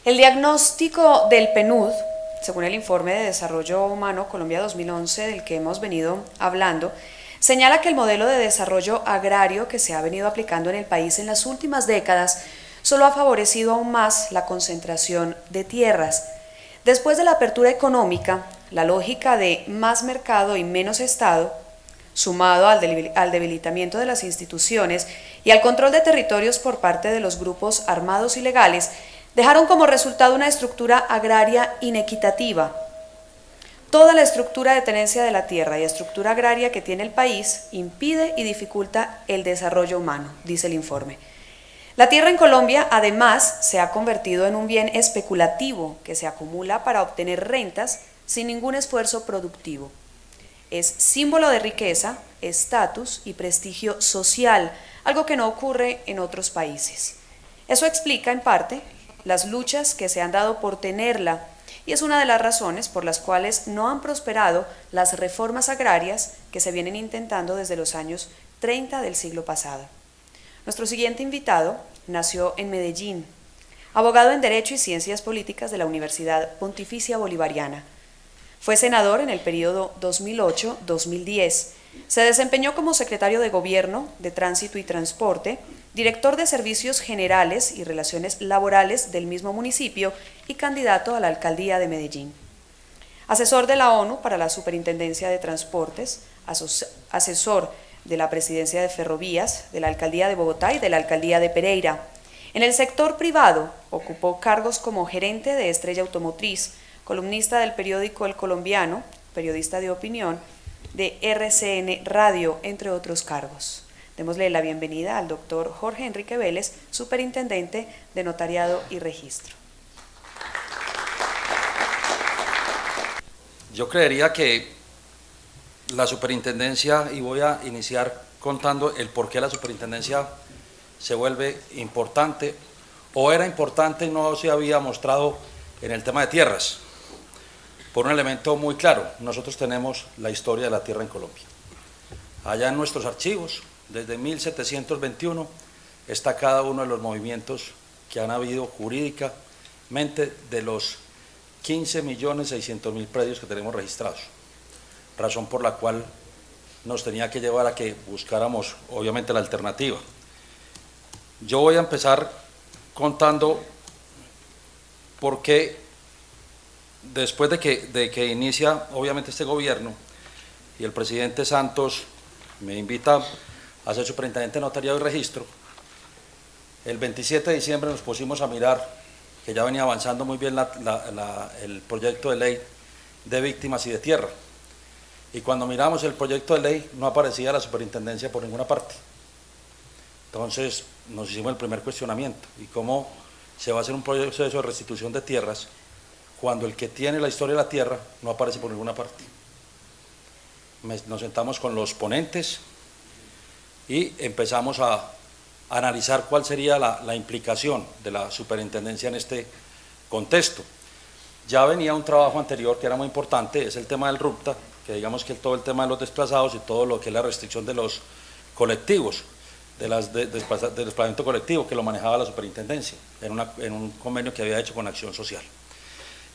El diagnóstico del PNUD, según el Informe de Desarrollo Humano Colombia 2011 del que hemos venido hablando, señala que el modelo de desarrollo agrario que se ha venido aplicando en el país en las últimas décadas solo ha favorecido aún más la concentración de tierras. Después de la apertura económica, la lógica de más mercado y menos Estado, sumado al debilitamiento de las instituciones y al control de territorios por parte de los grupos armados ilegales, dejaron como resultado una estructura agraria inequitativa. Toda la estructura de tenencia de la tierra y estructura agraria que tiene el país impide y dificulta el desarrollo humano, dice el informe. La tierra en Colombia, además, se ha convertido en un bien especulativo que se acumula para obtener rentas sin ningún esfuerzo productivo. Es símbolo de riqueza, estatus y prestigio social, algo que no ocurre en otros países. Eso explica, en parte, las luchas que se han dado por tenerla y es una de las razones por las cuales no han prosperado las reformas agrarias que se vienen intentando desde los años 30 del siglo pasado. Nuestro siguiente invitado nació en Medellín, abogado en Derecho y Ciencias Políticas de la Universidad Pontificia Bolivariana. Fue senador en el periodo 2008-2010. Se desempeñó como secretario de Gobierno, de Tránsito y Transporte, director de Servicios Generales y Relaciones Laborales del mismo municipio y candidato a la alcaldía de Medellín. Asesor de la ONU para la Superintendencia de Transportes, asesor de la Presidencia de Ferrovías, de la Alcaldía de Bogotá y de la Alcaldía de Pereira. En el sector privado ocupó cargos como gerente de Estrella Automotriz, columnista del periódico El Colombiano, periodista de opinión, de RCN Radio, entre otros cargos. Démosle la bienvenida al doctor Jorge Enrique Vélez, superintendente de Notariado y Registro. Yo creería que la superintendencia, y voy a iniciar contando el por qué la superintendencia se vuelve importante, o era importante y no se había mostrado en el tema de tierras, por un elemento muy claro. Nosotros tenemos la historia de la tierra en Colombia. Allá en nuestros archivos, desde 1721, está cada uno de los movimientos que han habido jurídicamente de los 15.600.000 predios que tenemos registrados, razón por la cual nos tenía que llevar a que buscáramos obviamente la alternativa. Yo voy a empezar contando por qué después de que inicia obviamente este gobierno y el presidente Santos me invita a ser superintendente de Notariado y Registro, el 27 de diciembre nos pusimos a mirar que ya venía avanzando muy bien el proyecto de ley de víctimas y de tierra. Y cuando miramos el proyecto de ley no aparecía la superintendencia por ninguna parte. Entonces nos hicimos el primer cuestionamiento: ¿y cómo se va a hacer un proceso de restitución de tierras cuando el que tiene la historia de la tierra no aparece por ninguna parte? Nos sentamos con los ponentes y empezamos a analizar cuál sería la implicación de la superintendencia en este contexto. Ya venía un trabajo anterior que era muy importante, es el tema del RUPTA, que digamos que todo el tema de los desplazados y todo lo que es la restricción de los colectivos, del desplazamiento colectivo, que lo manejaba la superintendencia en un convenio que había hecho con Acción Social.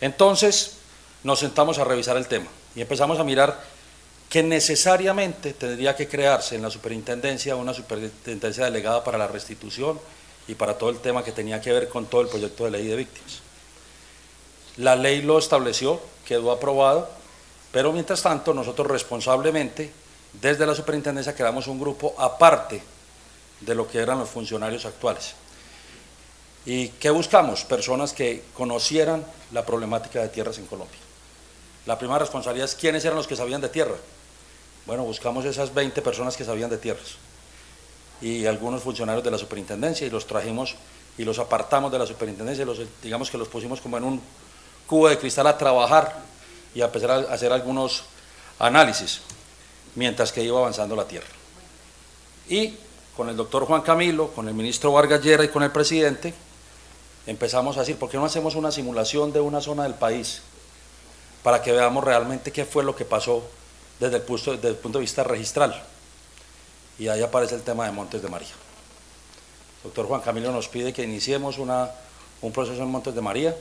Entonces nos sentamos a revisar el tema y empezamos a mirar que necesariamente tendría que crearse en la superintendencia una superintendencia delegada para la restitución y para todo el tema que tenía que ver con todo el proyecto de ley de víctimas. La ley lo estableció, quedó aprobado, pero mientras tanto nosotros responsablemente desde la superintendencia creamos un grupo aparte de lo que eran los funcionarios actuales. ¿Y qué buscamos? Personas que conocieran la problemática de tierras en Colombia. La primera responsabilidad es quiénes eran los que sabían de tierra. Bueno, buscamos esas 20 personas que sabían de tierras y algunos funcionarios de la superintendencia y los trajimos y los apartamos de la superintendencia, digamos que los pusimos como en un cubo de cristal a trabajar y a empezar a hacer algunos análisis mientras que iba avanzando la tierra. Y con el doctor Juan Camilo, con el ministro Vargas Llera y con el presidente empezamos a decir, ¿por qué no hacemos una simulación de una zona del país para que veamos realmente qué fue lo que pasó desde el punto de vista registral? Y ahí aparece el tema de Montes de María. El doctor Juan Camilo nos pide que iniciemos un proceso en Montes de María,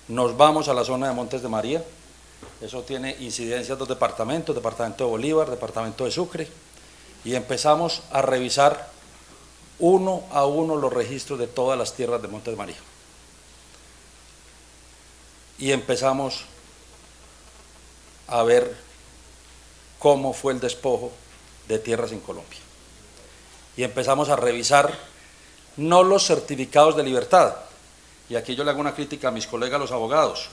nos vamos a la zona de Montes de María, eso tiene incidencia en dos departamentos, departamento de Bolívar, departamento de Sucre, y empezamos a revisar uno a uno los registros de todas las tierras de Montes de María. Y empezamos a ver cómo fue el despojo de tierras en Colombia. Y empezamos a revisar no los certificados de libertad, y aquí yo le hago una crítica a mis colegas los abogados.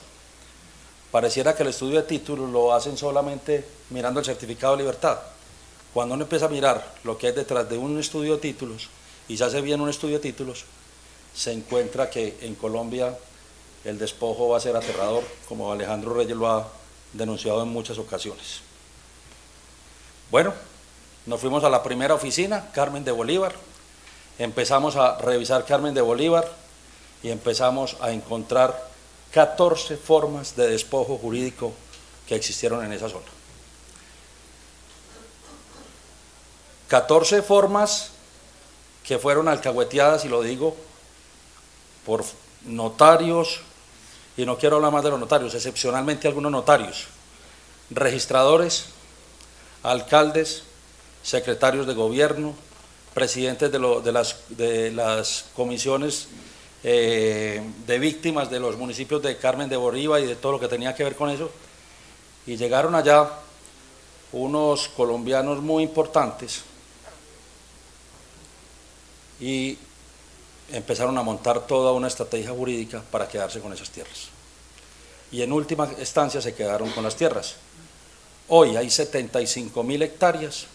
Pareciera que el estudio de títulos lo hacen solamente mirando el certificado de libertad. Cuando uno empieza a mirar lo que hay detrás de un estudio de títulos, y se hace bien un estudio de títulos, se encuentra que en Colombia el despojo va a ser aterrador, como Alejandro Reyes lo ha denunciado en muchas ocasiones. Bueno, nos fuimos a la primera oficina, Carmen de Bolívar, empezamos a revisar Carmen de Bolívar y empezamos a encontrar 14 formas de despojo jurídico que existieron en esa zona. 14 formas que fueron alcahueteadas, y lo digo, por notarios, y no quiero hablar más de los notarios, excepcionalmente algunos notarios, registradores, alcaldes, secretarios de gobierno, presidentes de las comisiones de víctimas de los municipios de Carmen de Bolívar y de todo lo que tenía que ver con eso, y llegaron allá unos colombianos muy importantes y empezaron a montar toda una estrategia jurídica para quedarse con esas tierras. Y en última instancia se quedaron con las tierras. Hoy hay 75.000 hectáreas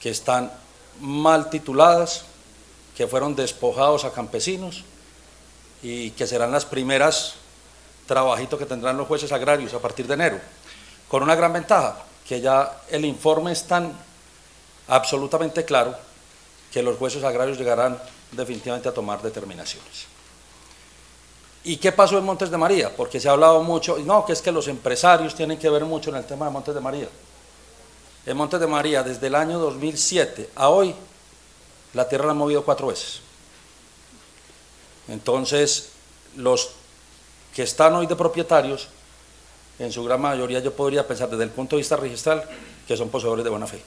que están mal tituladas, que fueron despojados a campesinos y que serán las primeras trabajitos que tendrán los jueces agrarios a partir de enero, con una gran ventaja, que ya el informe es tan absolutamente claro que los jueces agrarios llegarán definitivamente a tomar determinaciones. ¿Y qué pasó en Montes de María? Porque se ha hablado mucho, no, que es que los empresarios tienen que ver mucho en el tema de Montes de María. En Montes de María, desde el año 2007 a hoy, la tierra la han movido 4 veces. Entonces, los que están hoy de propietarios, en su gran mayoría yo podría pensar desde el punto de vista registral que son poseedores de buena fe.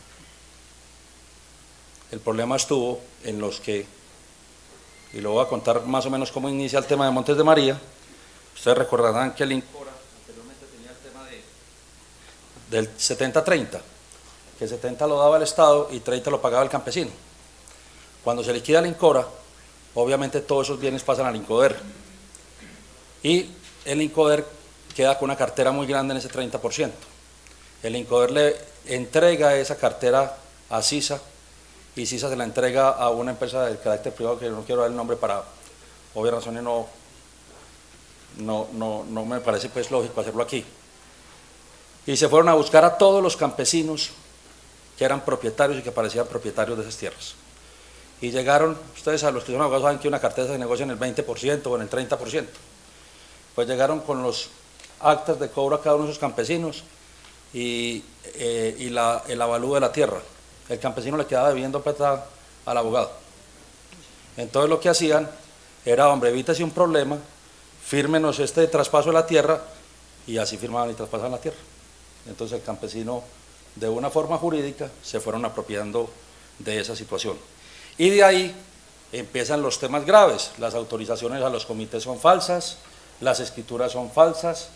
El problema estuvo en los que, y lo voy a contar más o menos cómo inicia el tema de Montes de María. Ustedes recordarán que el INCORA anteriormente tenía el tema del 70-30, que 70 lo daba el Estado y 30 lo pagaba el campesino. Cuando se liquida el INCORA, obviamente todos esos bienes pasan al INCODER, y el INCODER queda con una cartera muy grande en ese 30%. El INCODER le entrega esa cartera a CISA, y CISA se la entrega a una empresa de carácter privado, que no quiero dar el nombre para obvias razones, no me parece pues lógico hacerlo aquí. Y se fueron a buscar a todos los campesinos que eran propietarios y que parecían propietarios de esas tierras. Y llegaron, ustedes a los que son abogados saben que una cartera se negocia en el 20% o en el 30%. Pues llegaron con los actas de cobro a cada uno de esos campesinos y el avalúo de la tierra. El campesino le quedaba debiendo plata al abogado. Entonces lo que hacían era, hombre, evítese un problema, fírmenos este traspaso de la tierra, y así firmaban y traspasaban la tierra. Entonces el campesino, de una forma jurídica, se fueron apropiando de esa situación. Y de ahí empiezan los temas graves. Las autorizaciones a los comités son falsas, las escrituras son falsas,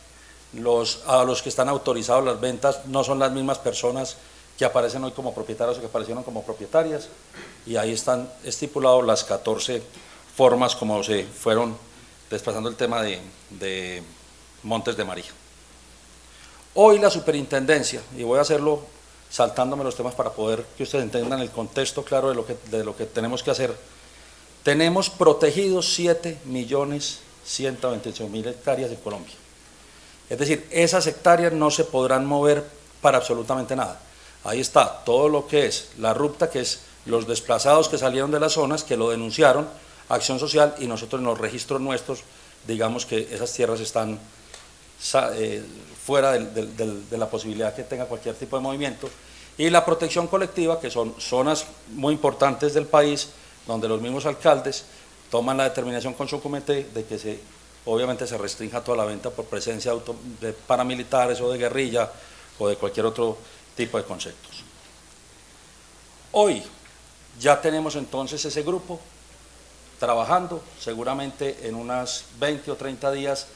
a los que están autorizados las ventas no son las mismas personas que aparecen hoy como propietarios o que aparecieron como propietarias, y ahí están estipulados las 14 formas como se fueron desplazando el tema de Montes de María. Hoy la superintendencia, y voy a hacerlo saltándome los temas para poder que ustedes entiendan el contexto claro de lo que tenemos que hacer, tenemos protegidos 7.128.000 hectáreas en Colombia. Es decir, esas hectáreas no se podrán mover para absolutamente nada. Ahí está todo lo que es la RUPTA, que es los desplazados que salieron de las zonas, que lo denunciaron, Acción Social, y nosotros en los registros nuestros, digamos que esas tierras están fuera de la posibilidad que tenga cualquier tipo de movimiento, y la protección colectiva, que son zonas muy importantes del país, donde los mismos alcaldes toman la determinación con su comité de que obviamente se restrinja toda la venta por presencia de paramilitares o de guerrilla o de cualquier otro tipo de conceptos. Hoy ya tenemos entonces ese grupo trabajando, seguramente en unas 20 o 30 días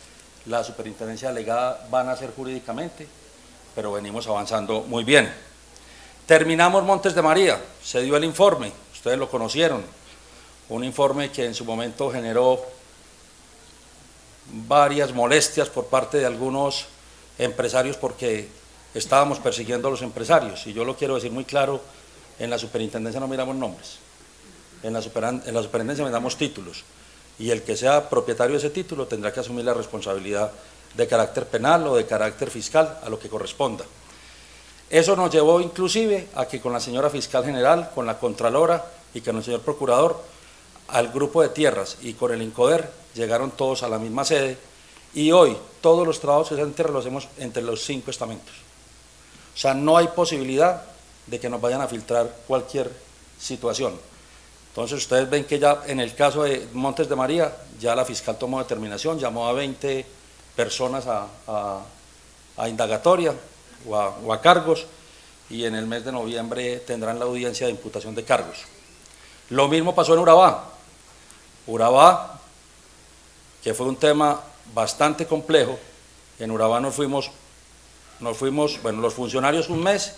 la superintendencia delegada van a ser jurídicamente, pero venimos avanzando muy bien. Terminamos Montes de María, se dio el informe, ustedes lo conocieron, un informe que en su momento generó varias molestias por parte de algunos empresarios porque estábamos persiguiendo a los empresarios, y yo lo quiero decir muy claro, en la superintendencia no miramos nombres, en la superintendencia miramos títulos, y el que sea propietario de ese título tendrá que asumir la responsabilidad de carácter penal o de carácter fiscal a lo que corresponda. Eso nos llevó inclusive a que con la señora fiscal general, con la contralora y con el señor procurador, al grupo de tierras y con el INCODER llegaron todos a la misma sede, y hoy todos los trabajos que se hacen los hacemos entre los 5 estamentos. O sea, no hay posibilidad de que nos vayan a filtrar cualquier situación. Entonces ustedes ven que ya en el caso de Montes de María, ya la fiscal tomó determinación, llamó a 20 personas a indagatoria o a cargos, y en el mes de noviembre tendrán la audiencia de imputación de cargos. Lo mismo pasó en Urabá. Urabá, que fue un tema bastante complejo. En Urabá nos fuimos, bueno, los funcionarios un mes,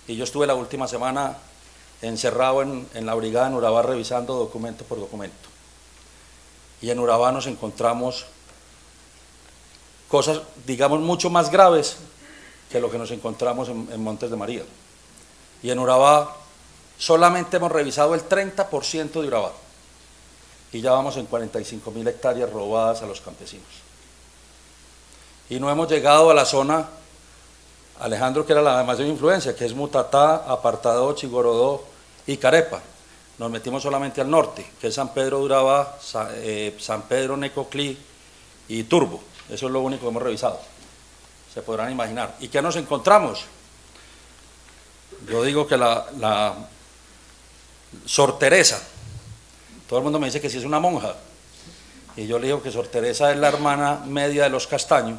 y yo estuve la última semana encerrado en la brigada en Urabá revisando documento por documento. Y en Urabá nos encontramos cosas, digamos, mucho más graves que lo que nos encontramos en Montes de María. Y en Urabá solamente hemos revisado el 30% de Urabá, y ya vamos en 45.000 hectáreas robadas a los campesinos. Y no hemos llegado a la zona, Alejandro, que era la de mayor influencia, que es Mutatá, Apartadó, Chigorodó y Carepa. Nos metimos solamente al norte, que es San Pedro de Urabá, San Pedro, Necoclí y Turbo. Eso es lo único que hemos revisado. Se podrán imaginar. ¿Y qué nos encontramos? Yo digo que la Sor Teresa, todo el mundo me dice que sí es una monja, y yo le digo que Sor Teresa es la hermana media de los Castaño,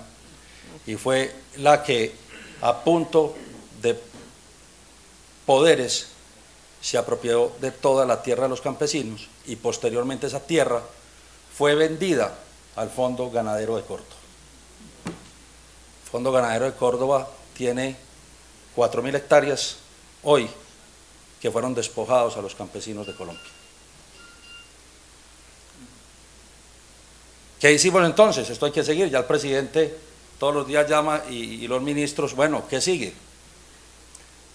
y fue la que a punto de poderes se apropió de toda la tierra de los campesinos, y posteriormente esa tierra fue vendida al Fondo Ganadero de Córdoba. El Fondo Ganadero de Córdoba tiene 4.000 hectáreas hoy que fueron despojados a los campesinos de Colombia. ¿Qué hicimos entonces? Esto hay que seguir. Ya el presidente todos los días llama y los ministros, bueno, ¿qué sigue?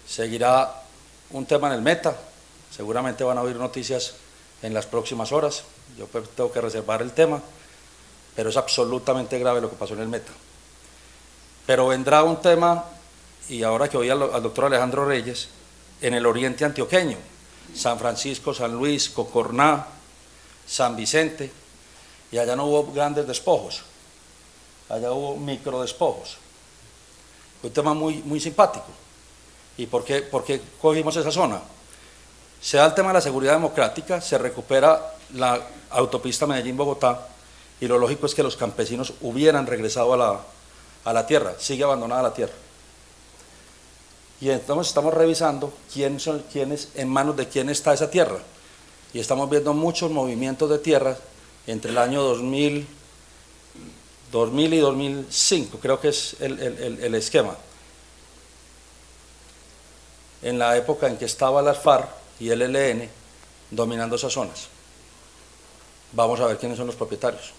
Seguirá un tema en el Meta, seguramente van a oír noticias en las próximas horas. Yo pues tengo que reservar el tema, pero es absolutamente grave lo que pasó en el Meta. Pero vendrá un tema, y ahora que oí al doctor Alejandro Reyes, en el oriente antioqueño, San Francisco, San Luis, Cocorná, San Vicente, y allá no hubo grandes despojos, allá hubo micro despojos. Fue un tema muy simpático. ¿Y por qué cogimos esa zona? Se da el tema de la seguridad democrática, se recupera la autopista Medellín-Bogotá, y lo lógico es que los campesinos hubieran regresado a la tierra. Sigue abandonada la tierra. Y entonces estamos revisando en manos de quién está esa tierra, y estamos viendo muchos movimientos de tierras entre el año 2000 y 2005, creo que es el esquema, en la época en que estaba las FARC y el ELN dominando esas zonas. Vamos a ver quiénes son los propietarios.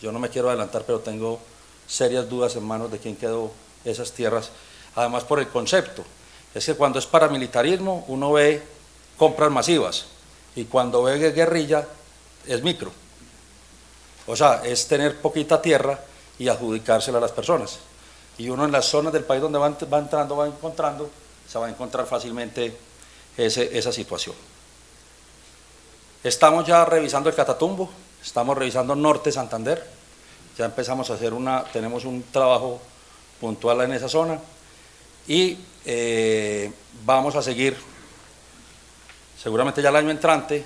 Yo no me quiero adelantar, pero tengo serias dudas en manos de quién quedó esas tierras, además por el concepto. Es que cuando es paramilitarismo uno ve compras masivas, y cuando ve guerrilla es micro. O sea, es tener poquita tierra y adjudicársela a las personas. Y uno en las zonas del país donde va entrando, va encontrando, se va a encontrar fácilmente esa situación. Estamos ya revisando el Catatumbo, estamos revisando Norte Santander, ya empezamos a hacer tenemos un trabajo puntual en esa zona, y vamos a seguir, seguramente ya el año entrante,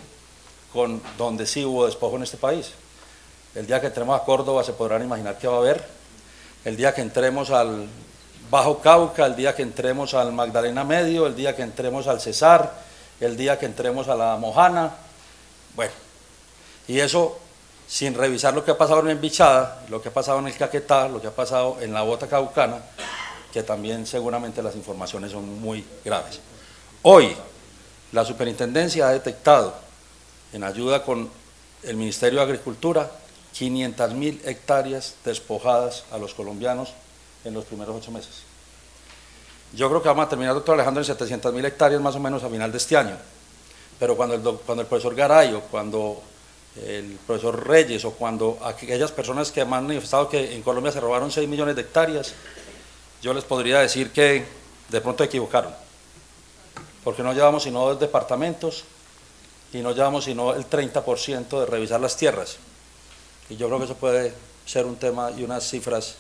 con donde sí hubo despojo en este país. El día que entremos a Córdoba se podrán imaginar qué va a haber. El día que entremos al Bajo Cauca, el día que entremos al Magdalena Medio, el día que entremos al Cesar, el día que entremos a la Mojana. Bueno, y eso sin revisar lo que ha pasado en Enbichada, lo que ha pasado en el Caquetá, lo que ha pasado en la Bota Caucana, que también seguramente las informaciones son muy graves. Hoy, la Superintendencia ha detectado, en ayuda con el Ministerio de Agricultura, 500.000 hectáreas despojadas a los colombianos en los primeros 8 meses. Yo creo que vamos a terminar, doctor Alejandro, en 700.000 hectáreas más o menos a final de este año. Pero cuando el profesor Garay, o cuando el profesor Reyes, o cuando aquellas personas que han manifestado que en Colombia se robaron 6 millones de hectáreas, yo les podría decir que de pronto equivocaron. Porque no llevamos sino 2 departamentos y no llevamos sino el 30% de revisar las tierras. Y yo creo que eso puede ser un tema y unas cifras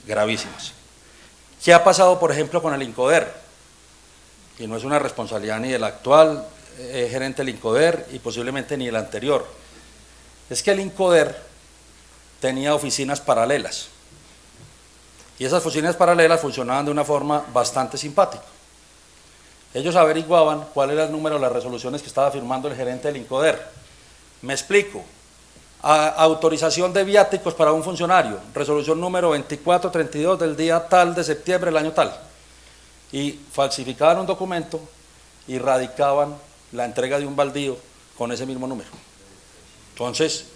gravísimas. ¿Qué ha pasado, por ejemplo, con el INCODER? Y no es una responsabilidad ni del actual gerente del INCODER y posiblemente ni el anterior. Es que el INCODER tenía oficinas paralelas. Y esas oficinas paralelas funcionaban de una forma bastante simpática. Ellos averiguaban cuál era el número de las resoluciones que estaba firmando el gerente del INCODER. Me explico. Autorización de viáticos para un funcionario, resolución número 2432 del día tal de septiembre del año tal. Y falsificaban un documento y radicaban la entrega de un baldío con ese mismo número. Entonces,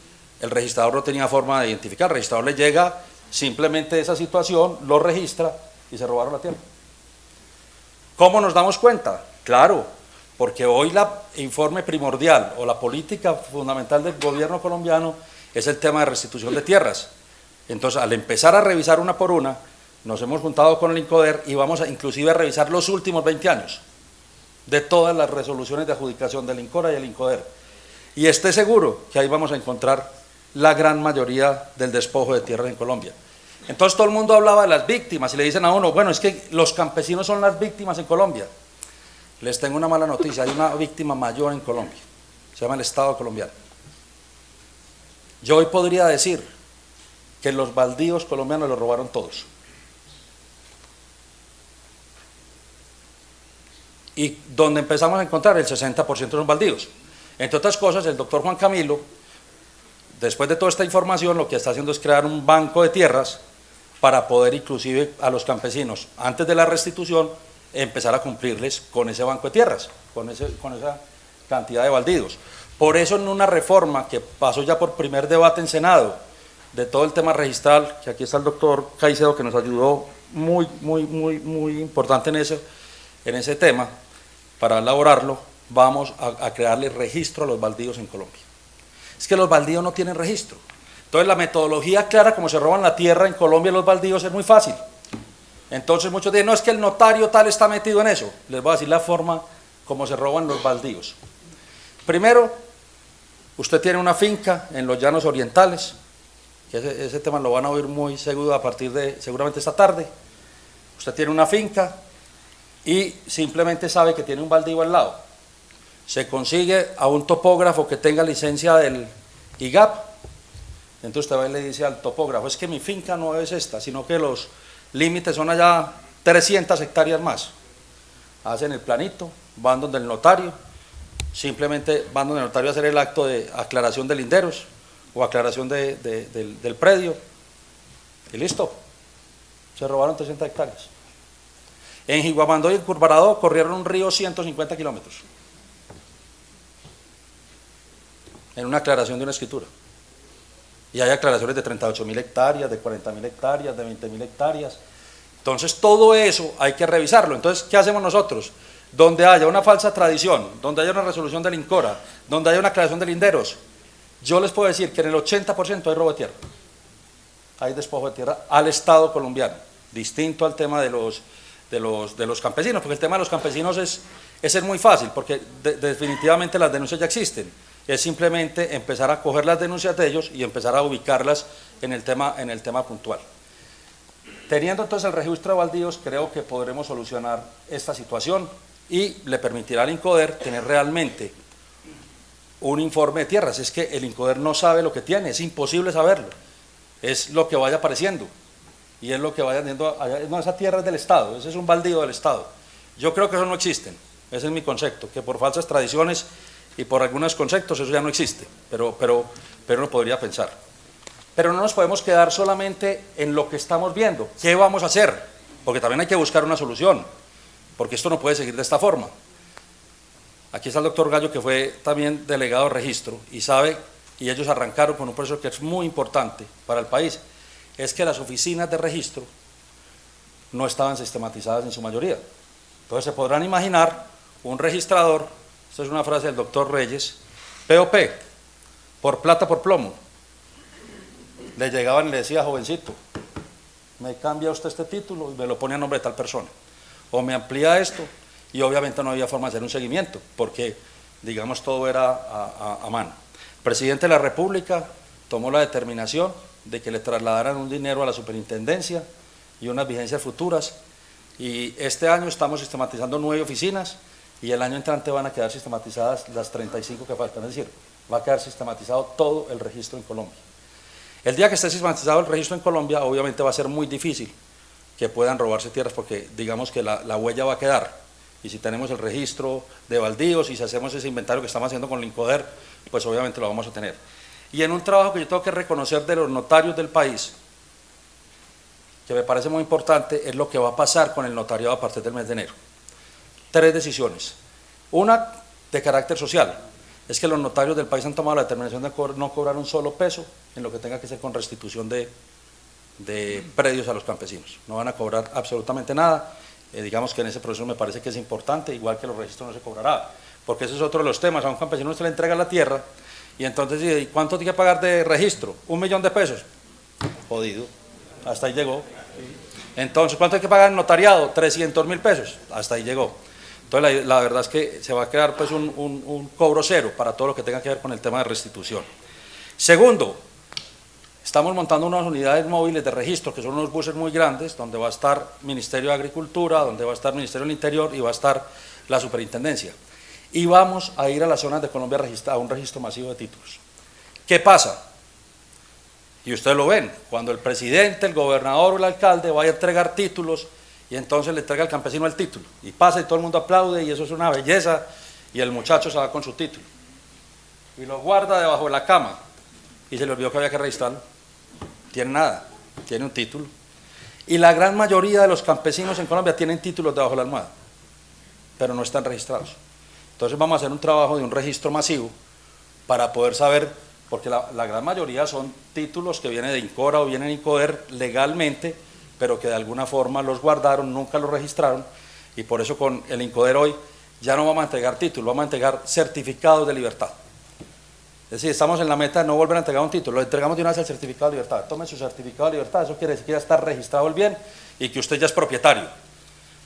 el registrador no tenía forma de identificar. El registrador le llega simplemente esa situación, lo registra y se robaron la tierra. ¿Cómo nos damos cuenta? Claro, porque hoy el informe primordial o la política fundamental del gobierno colombiano es el tema de restitución de tierras. Entonces, al empezar a revisar una por una, nos hemos juntado con el INCODER y vamos inclusive a revisar los últimos 20 años de todas las resoluciones de adjudicación del INCORA y el INCODER. Y esté seguro que ahí vamos a encontrar la gran mayoría del despojo de tierras en Colombia. Entonces todo el mundo hablaba de las víctimas y le dicen a uno, bueno, es que los campesinos son las víctimas en Colombia. Les tengo una mala noticia, hay una víctima mayor en Colombia, se llama el Estado colombiano. Yo hoy podría decir que los baldíos colombianos los robaron todos. Y donde empezamos a encontrar el 60% de los baldíos. Entre otras cosas, el doctor Juan Camilo, después de toda esta información, lo que está haciendo es crear un banco de tierras para poder inclusive a los campesinos, antes de la restitución, empezar a cumplirles con ese banco de tierras, con esa cantidad de baldíos. Por eso en una reforma que pasó ya por primer debate en Senado, de todo el tema registral, que aquí está el doctor Caicedo que nos ayudó muy importante en ese tema, para elaborarlo, vamos a crearle registro a los baldíos en Colombia. Es que los baldíos no tienen registro. Entonces la metodología clara como se roban la tierra en Colombia los baldíos es muy fácil. Entonces muchos dicen, no, es que el notario tal está metido en eso. Les voy a decir la forma como se roban los baldíos. Primero, usted tiene una finca en los Llanos Orientales, que ese tema lo van a oír muy seguro a partir de, seguramente esta tarde. Usted tiene una finca y simplemente sabe que tiene un baldío al lado. Se consigue a un topógrafo que tenga licencia del IGAP. Entonces usted va y le dice al topógrafo, es que mi finca no es esta, sino que los límites son allá 300 hectáreas más. Hacen el planito, van donde el notario, simplemente van donde el notario a hacer el acto de aclaración de linderos o aclaración del predio y listo, se robaron 300 hectáreas. En Jiguamandó y en Curvarado corrieron un río 150 kilómetros en una aclaración de una escritura. Y hay aclaraciones de 38.000 hectáreas, de 40.000 hectáreas, de 20.000 hectáreas. Entonces todo eso hay que revisarlo. Entonces, ¿qué hacemos nosotros? Donde haya una falsa tradición, donde haya una resolución del INCORA, donde haya una aclaración de linderos, yo les puedo decir que en el 80% hay robo de tierra. Hay despojo de tierra al Estado colombiano, distinto al tema de los campesinos, porque el tema de los campesinos es muy fácil, porque definitivamente las denuncias ya existen. Es simplemente empezar a coger las denuncias de ellos y empezar a ubicarlas en el tema puntual. Teniendo entonces el registro de baldíos, creo que podremos solucionar esta situación y le permitirá al INCODER tener realmente un informe de tierras. Es que el INCODER no sabe lo que tiene, es imposible saberlo. Es lo que vaya apareciendo y es lo que vaya teniendo allá. No, esa tierra es del Estado, ese es un baldío del Estado. Yo creo que eso no existen, ese es mi concepto, que por falsas tradiciones y por algunos conceptos eso ya no existe, pero uno podría pensar. Pero no nos podemos quedar solamente en lo que estamos viendo. ¿Qué vamos a hacer? Porque también hay que buscar una solución, porque esto no puede seguir de esta forma. Aquí está el doctor Gallo, que fue también delegado de registro, y sabe, y ellos arrancaron con un proceso que es muy importante para el país, es que las oficinas de registro no estaban sistematizadas en su mayoría. Entonces se podrán imaginar un registrador, esta es una frase del doctor Reyes, POP, por plata por plomo. Le llegaban y le decía, jovencito, me cambia usted este título y me lo pone a nombre de tal persona, o me amplía esto, y obviamente no había forma de hacer un seguimiento, porque digamos todo era a mano. El presidente de la República tomó la determinación de que le trasladaran un dinero a la superintendencia y unas vigencias futuras, y este año estamos sistematizando 9 oficinas, y el año entrante van a quedar sistematizadas las 35 que faltan, es decir, va a quedar sistematizado todo el registro en Colombia. El día que esté sistematizado el registro en Colombia, obviamente va a ser muy difícil que puedan robarse tierras, porque digamos que la huella va a quedar, y si tenemos el registro de baldíos y si hacemos ese inventario que estamos haciendo con el INCODER, pues obviamente lo vamos a tener. Y en un trabajo que yo tengo que reconocer de los notarios del país, que me parece muy importante, es lo que va a pasar con el notariado a partir del mes de enero. 3 decisiones. Una de carácter social, es que los notarios del país han tomado la determinación de no cobrar un solo peso en lo que tenga que ser con restitución de predios a los campesinos. No van a cobrar absolutamente nada. Digamos que en ese proceso me parece que es importante, igual que los registros no se cobrará, porque ese es otro de los temas. A un campesino se le entrega la tierra y entonces ¿y cuánto tiene que pagar de registro? $1.000.000. Jodido, hasta ahí llegó. Entonces, ¿cuánto hay que pagar en notariado? $300.000, hasta ahí llegó. Entonces la verdad es que se va a crear pues un cobro cero para todo lo que tenga que ver con el tema de restitución. Segundo, estamos montando unas unidades móviles de registro, que son unos buses muy grandes, donde va a estar Ministerio de Agricultura, donde va a estar Ministerio del Interior y va a estar la Superintendencia. Y vamos a ir a las zonas de Colombia a un registro masivo de títulos. ¿Qué pasa? Y ustedes lo ven, cuando el presidente, el gobernador o el alcalde vaya a entregar títulos, y entonces le entrega al campesino el título, y pasa y todo el mundo aplaude, y eso es una belleza, y el muchacho se va con su título, y lo guarda debajo de la cama, y se le olvidó que había que registrarlo. Tiene nada, tiene un título. Y la gran mayoría de los campesinos en Colombia tienen títulos debajo de la almohada, pero no están registrados. Entonces vamos a hacer un trabajo de un registro masivo para poder saber, porque la gran mayoría son títulos que vienen de INCORA o vienen de INCODER legalmente, pero que de alguna forma los guardaron, nunca los registraron, y por eso con el INCODER hoy ya no vamos a entregar títulos, vamos a entregar certificados de libertad. Es decir, estamos en la meta de no volver a entregar un título, lo entregamos de una vez el certificado de libertad. Tome su certificado de libertad, eso quiere decir que ya está registrado el bien y que usted ya es propietario.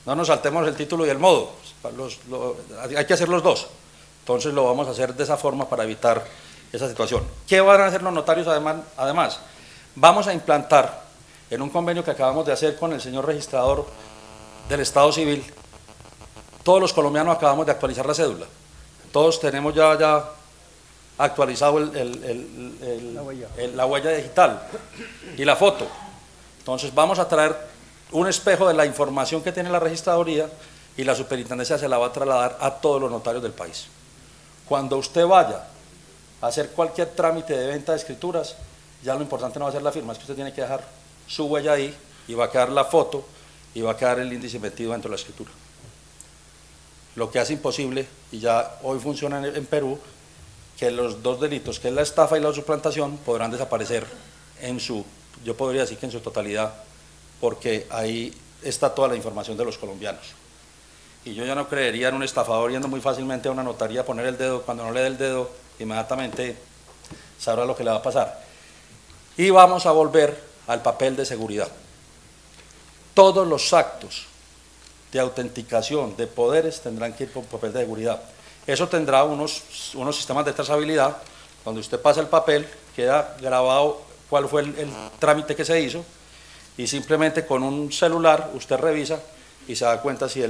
No nos saltemos el título y el modo, hay que hacer los dos. Entonces lo vamos a hacer de esa forma para evitar esa situación. ¿Qué van a hacer los notarios además? Vamos a implantar en un convenio que acabamos de hacer con el señor registrador del Estado Civil, todos los colombianos acabamos de actualizar la cédula, todos tenemos ya actualizado la huella digital y la foto. Entonces vamos a traer un espejo de la información que tiene la registraduría y la superintendencia se la va a trasladar a todos los notarios del país. Cuando usted vaya a hacer cualquier trámite de venta de escrituras, ya lo importante no va a ser la firma, es que usted tiene que dejar su huella ahí y va a quedar la foto y va a quedar el índice metido dentro de la escritura. Lo que hace imposible, y ya hoy funciona en Perú, que los dos delitos, que es la estafa y la suplantación, podrán desaparecer yo podría decir que en su totalidad, porque ahí está toda la información de los colombianos. Y yo ya no creería en un estafador yendo muy fácilmente a una notaría a poner el dedo, cuando no le dé el dedo, inmediatamente sabrá lo que le va a pasar. Y vamos a volver al papel de seguridad. Todos los actos de autenticación de poderes tendrán que ir por papel de seguridad. Eso tendrá unos sistemas de trazabilidad, donde usted pasa el papel, queda grabado cuál fue el trámite que se hizo, y simplemente con un celular usted revisa y se da cuenta si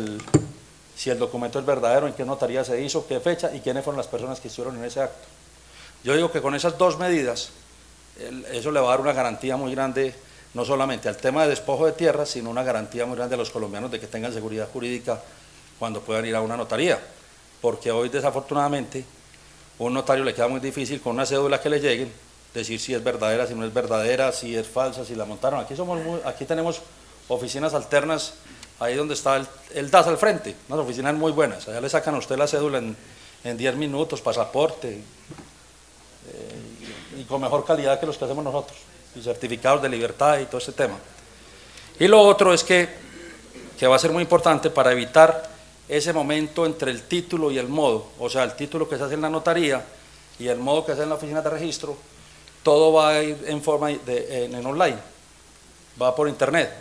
si el documento es verdadero, en qué notaría se hizo, qué fecha y quiénes fueron las personas que estuvieron en ese acto. Yo digo que con esas dos medidas, eso le va a dar una garantía muy grande, no solamente al tema de despojo de tierras, sino una garantía muy grande a los colombianos de que tengan seguridad jurídica cuando puedan ir a una notaría, porque hoy desafortunadamente un notario le queda muy difícil con una cédula que le lleguen decir si es verdadera, si no es verdadera, si es falsa, si la montaron. Aquí tenemos oficinas alternas, ahí donde está el DAS al frente, unas oficinas muy buenas, allá le sacan a usted la cédula en 10 minutos, pasaporte, y con mejor calidad que los que hacemos nosotros, y certificados de libertad y todo ese tema. Y lo otro es que va a ser muy importante para evitar ese momento entre el título y el modo, o sea, el título que se hace en la notaría y el modo que se hace en la oficina de registro, todo va a ir en forma en online, va por internet,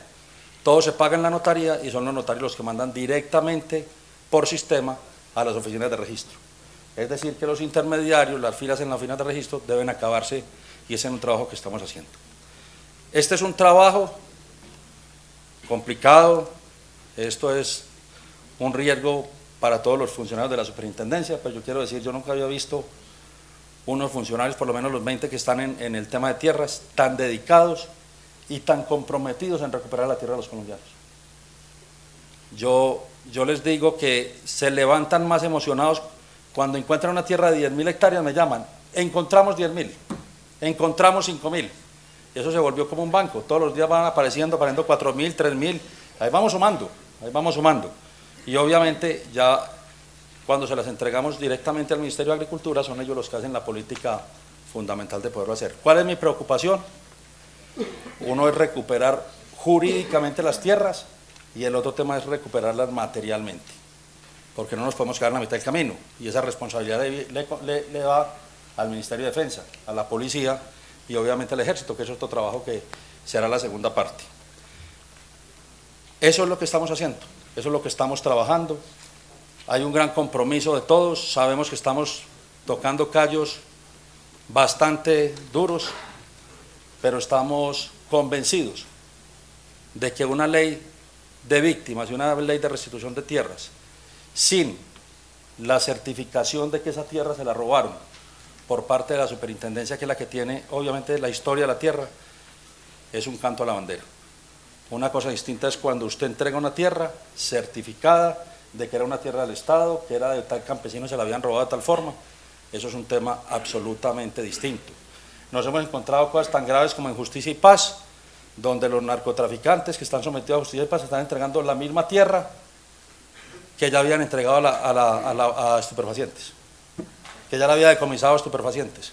todo se paga en la notaría y son los notarios los que mandan directamente por sistema a las oficinas de registro. Es decir, que los intermediarios, las filas en la oficina de registro deben acabarse y ese es un trabajo que estamos haciendo. Este es un trabajo complicado, esto es un riesgo para todos los funcionarios de la superintendencia, pero yo quiero decir, yo nunca había visto unos funcionarios, por lo menos los 20 que están en el tema de tierras, tan dedicados y tan comprometidos en recuperar la tierra de los colombianos. Yo les digo que se levantan más emocionados cuando encuentran una tierra de 10.000 hectáreas, me llaman, encontramos 10.000, encontramos 5.000, y eso se volvió como un banco, todos los días van apareciendo 4.000, 3.000, ahí vamos sumando, y obviamente ya cuando se las entregamos directamente al Ministerio de Agricultura, son ellos los que hacen la política fundamental de poderlo hacer. ¿Cuál es mi preocupación? Uno es recuperar jurídicamente las tierras y el otro tema es recuperarlas materialmente, porque no nos podemos quedar en la mitad del camino y esa responsabilidad le va al Ministerio de Defensa, a la policía y obviamente al Ejército, que es otro trabajo que será la segunda parte. Eso es lo que estamos haciendo, eso es lo que estamos trabajando. Hay un gran compromiso de todos, sabemos que estamos tocando callos bastante duros, pero estamos convencidos de que una ley de víctimas y una ley de restitución de tierras, sin la certificación de que esa tierra se la robaron por parte de la superintendencia, que es la que tiene obviamente la historia de la tierra, es un canto a la bandera. Una cosa distinta es cuando usted entrega una tierra certificada de que era una tierra del Estado, que era de tal campesino y se la habían robado de tal forma. Eso es un tema absolutamente distinto. Nos hemos encontrado cosas tan graves como en Justicia y Paz, donde los narcotraficantes que están sometidos a Justicia y Paz están entregando la misma tierra que ya habían entregado a estupefacientes, que ya la había decomisado a estupefacientes.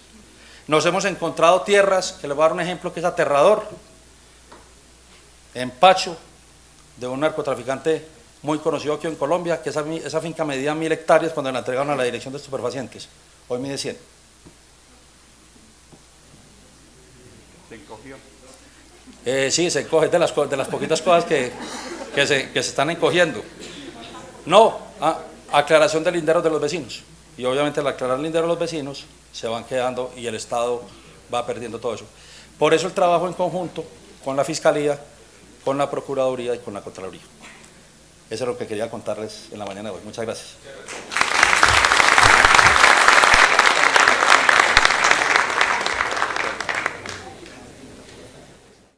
Nos hemos encontrado tierras, que les voy a dar un ejemplo que es aterrador, en Pacho, de un narcotraficante muy conocido aquí en Colombia, que esa finca medía 1.000 hectáreas cuando la entregaron a la Dirección de Estupefacientes, hoy mide 100. ¿Se encogió? Sí, se encoge, de las poquitas cosas que se están encogiendo. No, aclaración de linderos de los vecinos, y obviamente al aclarar linderos de los vecinos, se van quedando y el Estado va perdiendo todo eso. Por eso el trabajo en conjunto con la Fiscalía, con la Procuraduría y con la Contraloría. Eso es lo que quería contarles en la mañana de hoy. Muchas gracias.